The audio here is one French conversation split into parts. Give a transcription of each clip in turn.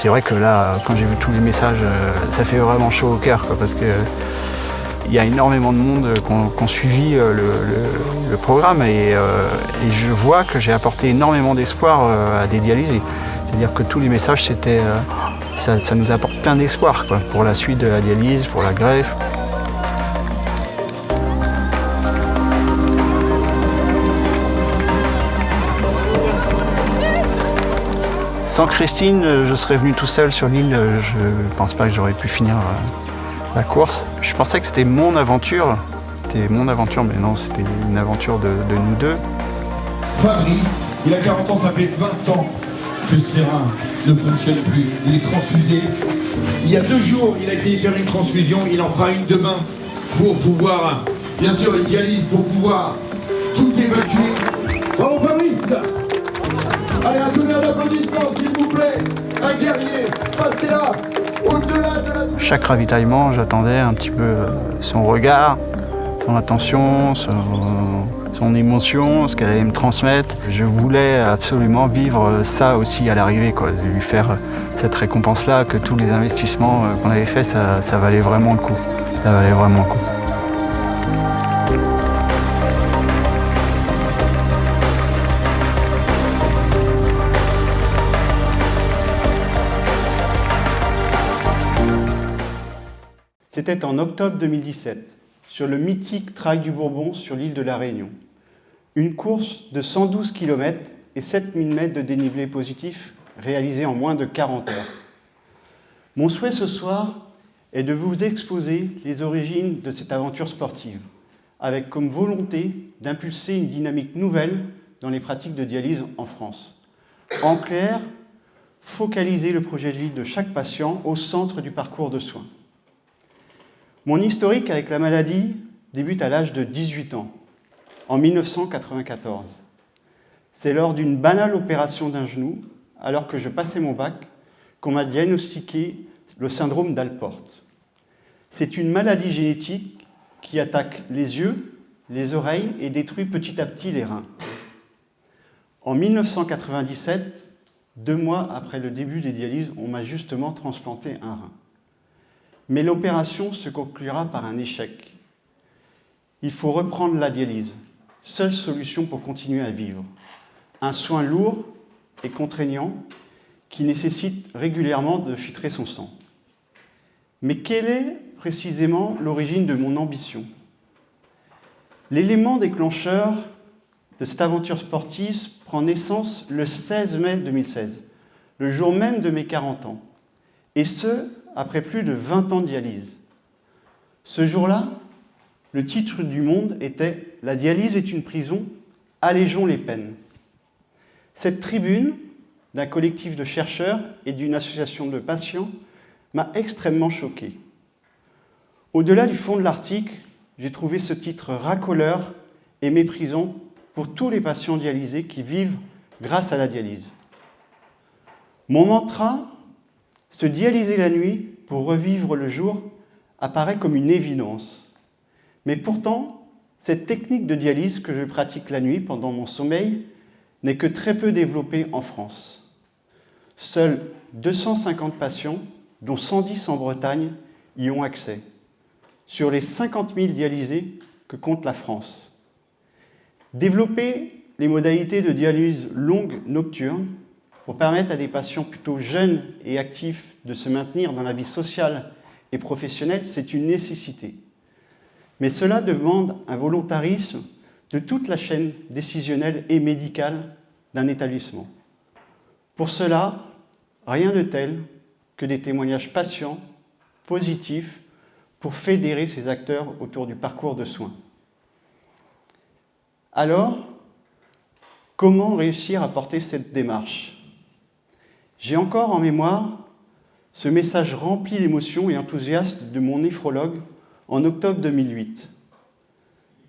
C'est vrai que là, quand j'ai vu tous les messages, ça fait vraiment chaud au cœur, quoi, parce que il y a énormément de monde qui ont suivi le programme et je vois que j'ai apporté énormément d'espoir à des dialysés. C'est-à-dire que tous les messages, c'était, ça nous apporte plein d'espoir, quoi, pour la suite de la dialyse, pour la greffe. Sans Christine, je serais venu tout seul sur l'île. Je ne pense pas que j'aurais pu finir la course. Je pensais que c'était mon aventure. C'était mon aventure, mais non, c'était une aventure de nous deux. Fabrice, il a 40 ans, ça fait 20 ans que ce rein ne fonctionne plus. Il est transfusé. Il y a 2 jours, il a été faire une transfusion. Il en fera une demain pour pouvoir, bien sûr, les dialyses, pour pouvoir tout évacuer. Bravo Fabrice! Allez, un tonnerre d'applaudissements, s'il vous plaît. Un guerrier, passez là, au-delà de la... Chaque ravitaillement, j'attendais un petit peu son regard, son attention, son émotion, ce qu'elle allait me transmettre. Je voulais absolument vivre ça aussi à l'arrivée, quoi, de lui faire cette récompense-là, que tous les investissements qu'on avait faits, ça valait vraiment le coup. Ça valait vraiment le coup. C'était en octobre 2017, sur le mythique Trail du Bourbon sur l'île de la Réunion. Une course de 112 km et 7000 mètres de dénivelé positif réalisée en moins de 40 heures. Mon souhait ce soir est de vous exposer les origines de cette aventure sportive, avec comme volonté d'impulser une dynamique nouvelle dans les pratiques de dialyse en France. En clair, focaliser le projet de vie de chaque patient au centre du parcours de soins. Mon historique avec la maladie débute à l'âge de 18 ans, en 1994. C'est lors d'une banale opération d'un genou, alors que je passais mon bac, qu'on m'a diagnostiqué le syndrome d'Alport. C'est une maladie génétique qui attaque les yeux, les oreilles et détruit petit à petit les reins. En 1997, 2 mois après le début des dialyses, on m'a justement transplanté un rein. Mais l'opération se conclura par un échec. Il faut reprendre la dialyse, seule solution pour continuer à vivre. Un soin lourd et contraignant qui nécessite régulièrement de filtrer son sang. Mais quelle est précisément l'origine de mon ambition? L'élément déclencheur de cette aventure sportive prend naissance le 16 mai 2016, le jour même de mes 40 ans, et ce, après plus de 20 ans de dialyse. Ce jour-là, le titre du Monde était « La dialyse est une prison, allégeons les peines ». Cette tribune d'un collectif de chercheurs et d'une association de patients m'a extrêmement choqué. Au-delà du fond de l'article, j'ai trouvé ce titre racoleur et méprisant pour tous les patients dialysés qui vivent grâce à la dialyse. Mon mantra, se dialyser la nuit pour revivre le jour, apparaît comme une évidence. Mais pourtant, cette technique de dialyse que je pratique la nuit pendant mon sommeil n'est que très peu développée en France. Seuls 250 patients, dont 110 en Bretagne, y ont accès, sur les 50 000 dialysés que compte la France. Développer les modalités de dialyse longue nocturne pour permettre à des patients plutôt jeunes et actifs de se maintenir dans la vie sociale et professionnelle, c'est une nécessité. Mais cela demande un volontarisme de toute la chaîne décisionnelle et médicale d'un établissement. Pour cela, rien de tel que des témoignages patients, positifs, pour fédérer ces acteurs autour du parcours de soins. Alors, comment réussir à porter cette démarche ? J'ai encore en mémoire ce message rempli d'émotion et enthousiaste de mon néphrologue en octobre 2008.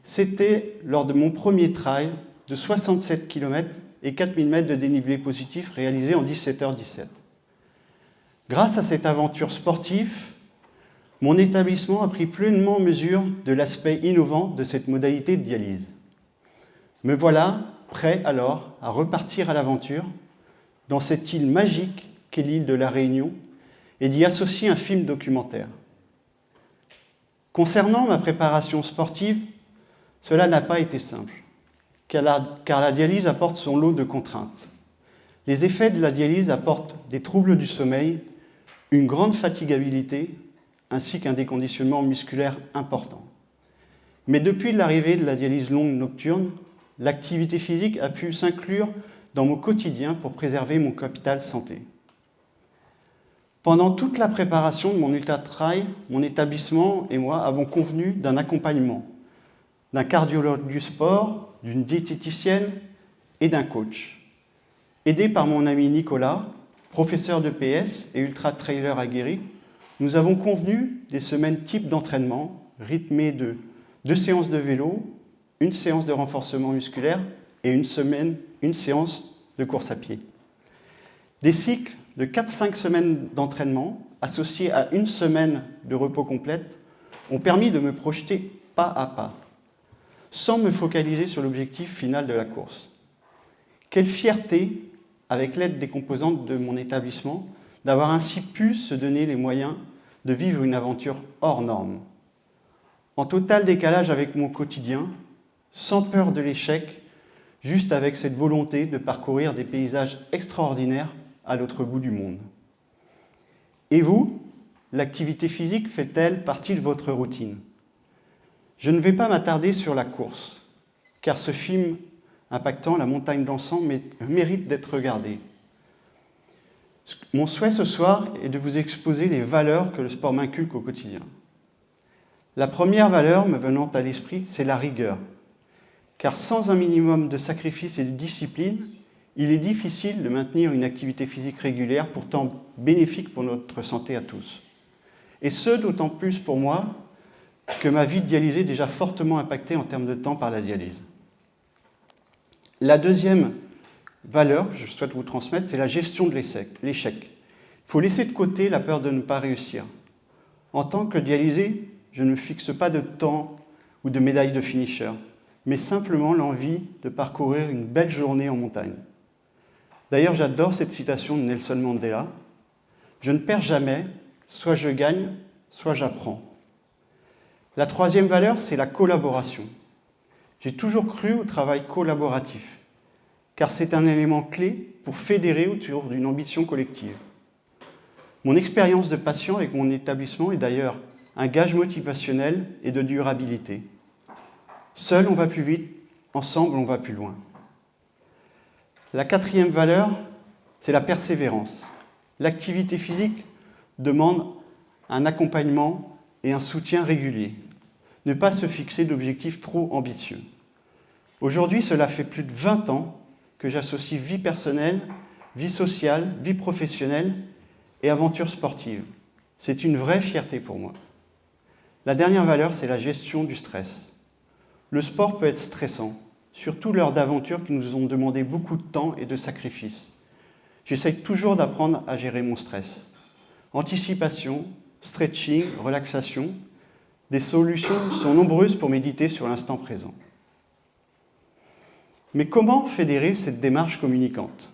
C'était lors de mon premier trail de 67 km et 4000 mètres de dénivelé positif réalisé en 17h17. Grâce à cette aventure sportive, mon établissement a pris pleinement mesure de l'aspect innovant de cette modalité de dialyse. Me voilà prêt alors à repartir à l'aventure dans cette île magique qu'est l'île de la Réunion et d'y associer un film documentaire. Concernant ma préparation sportive, cela n'a pas été simple, car la dialyse apporte son lot de contraintes. Les effets de la dialyse apportent des troubles du sommeil, une grande fatigabilité, ainsi qu'un déconditionnement musculaire important. Mais depuis l'arrivée de la dialyse longue nocturne, l'activité physique a pu s'inclure dans mon quotidien pour préserver mon capital santé. Pendant toute la préparation de mon ultra-trail, mon établissement et moi avons convenu d'un accompagnement, d'un cardiologue du sport, d'une diététicienne et d'un coach. Aidé par mon ami Nicolas, professeur de PS et ultra-trailer aguerri, nous avons convenu des semaines types d'entraînement rythmées de 2 séances de vélo, 1 séance de renforcement musculaire et une séance de course à pied. Des cycles de 4-5 semaines d'entraînement associés à 1 semaine de repos complète ont permis de me projeter pas à pas, sans me focaliser sur l'objectif final de la course. Quelle fierté, avec l'aide des composantes de mon établissement, d'avoir ainsi pu se donner les moyens de vivre une aventure hors norme. En total décalage avec mon quotidien, sans peur de l'échec, juste avec cette volonté de parcourir des paysages extraordinaires à l'autre bout du monde. Et vous, l'activité physique fait-elle partie de votre routine ? Je ne vais pas m'attarder sur la course, car ce film impactant la montagne d'encens mérite d'être regardé. Mon souhait ce soir est de vous exposer les valeurs que le sport m'inculque au quotidien. La première valeur me venant à l'esprit, c'est la rigueur, car sans un minimum de sacrifice et de discipline, il est difficile de maintenir une activité physique régulière, pourtant bénéfique pour notre santé à tous. Et ce, d'autant plus pour moi, que ma vie dialysée est déjà fortement impactée en termes de temps par la dialyse. La deuxième valeur que je souhaite vous transmettre, c'est la gestion de l'échec. Il faut laisser de côté la peur de ne pas réussir. En tant que dialysé, je ne fixe pas de temps ou de médaille de finisher, mais simplement l'envie de parcourir une belle journée en montagne. D'ailleurs, j'adore cette citation de Nelson Mandela. « Je ne perds jamais, soit je gagne, soit j'apprends. » La troisième valeur, c'est la collaboration. J'ai toujours cru au travail collaboratif, car c'est un élément clé pour fédérer autour d'une ambition collective. Mon expérience de patient avec mon établissement est d'ailleurs un gage motivationnel et de durabilité. Seul, on va plus vite, ensemble, on va plus loin. La quatrième valeur, c'est la persévérance. L'activité physique demande un accompagnement et un soutien régulier. Ne pas se fixer d'objectifs trop ambitieux. Aujourd'hui, cela fait plus de 20 ans que j'associe vie personnelle, vie sociale, vie professionnelle et aventure sportive. C'est une vraie fierté pour moi. La dernière valeur, c'est la gestion du stress. Le sport peut être stressant, surtout lors d'aventures qui nous ont demandé beaucoup de temps et de sacrifices. J'essaye toujours d'apprendre à gérer mon stress. Anticipation, stretching, relaxation, des solutions sont nombreuses pour méditer sur l'instant présent. Mais comment fédérer cette démarche communicante ?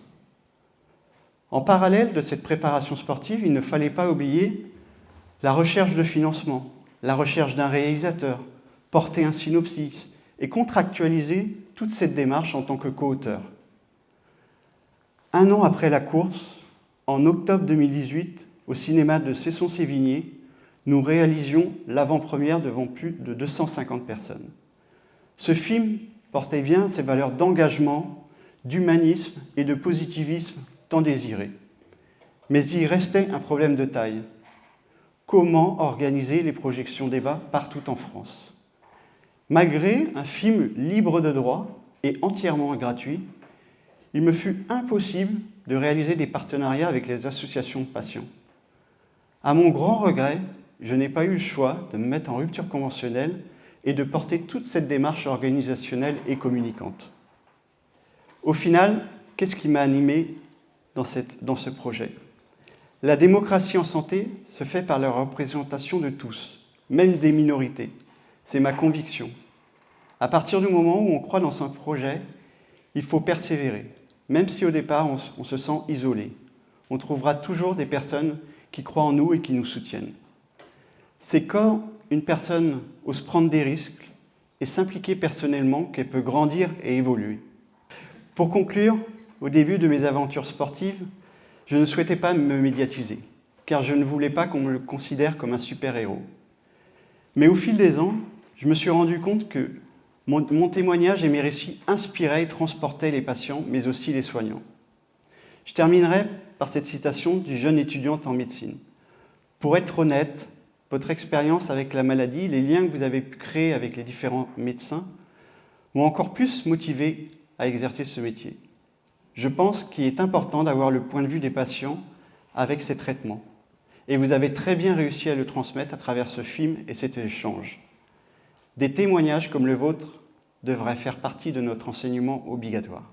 En parallèle de cette préparation sportive, il ne fallait pas oublier la recherche de financement, la recherche d'un réalisateur, porter un synopsis et contractualiser toute cette démarche en tant que co-auteur. 1 an après la course, en octobre 2018, au cinéma de Cesson-Sévigné, nous réalisions l'avant-première devant plus de 250 personnes. Ce film portait bien ces valeurs d'engagement, d'humanisme et de positivisme tant désirées. Mais il restait un problème de taille. Comment organiser les projections débats partout en France ? Malgré un film libre de droit et entièrement gratuit, il me fut impossible de réaliser des partenariats avec les associations de patients. À mon grand regret, je n'ai pas eu le choix de me mettre en rupture conventionnelle et de porter toute cette démarche organisationnelle et communicante. Au final, qu'est-ce qui m'a animé dans ce projet ? La démocratie en santé se fait par la représentation de tous, même des minorités. C'est ma conviction. À partir du moment où on croit dans un projet, il faut persévérer, même si au départ on se sent isolé. on trouvera toujours des personnes qui croient en nous et qui nous soutiennent. C'est quand une personne ose prendre des risques et s'impliquer personnellement qu'elle peut grandir et évoluer. Pour conclure, au début de mes aventures sportives, je ne souhaitais pas me médiatiser, car je ne voulais pas qu'on me le considère comme un super-héros. Mais au fil des ans, je me suis rendu compte que mon témoignage et mes récits inspiraient et transportaient les patients, mais aussi les soignants. Je terminerai par cette citation du jeune étudiant en médecine. Pour être honnête, votre expérience avec la maladie, les liens que vous avez pu créer avec les différents médecins, m'ont encore plus motivé à exercer ce métier. Je pense qu'il est important d'avoir le point de vue des patients avec ces traitements. Et vous avez très bien réussi à le transmettre à travers ce film et cet échange. Des témoignages comme le vôtre devraient faire partie de notre enseignement obligatoire.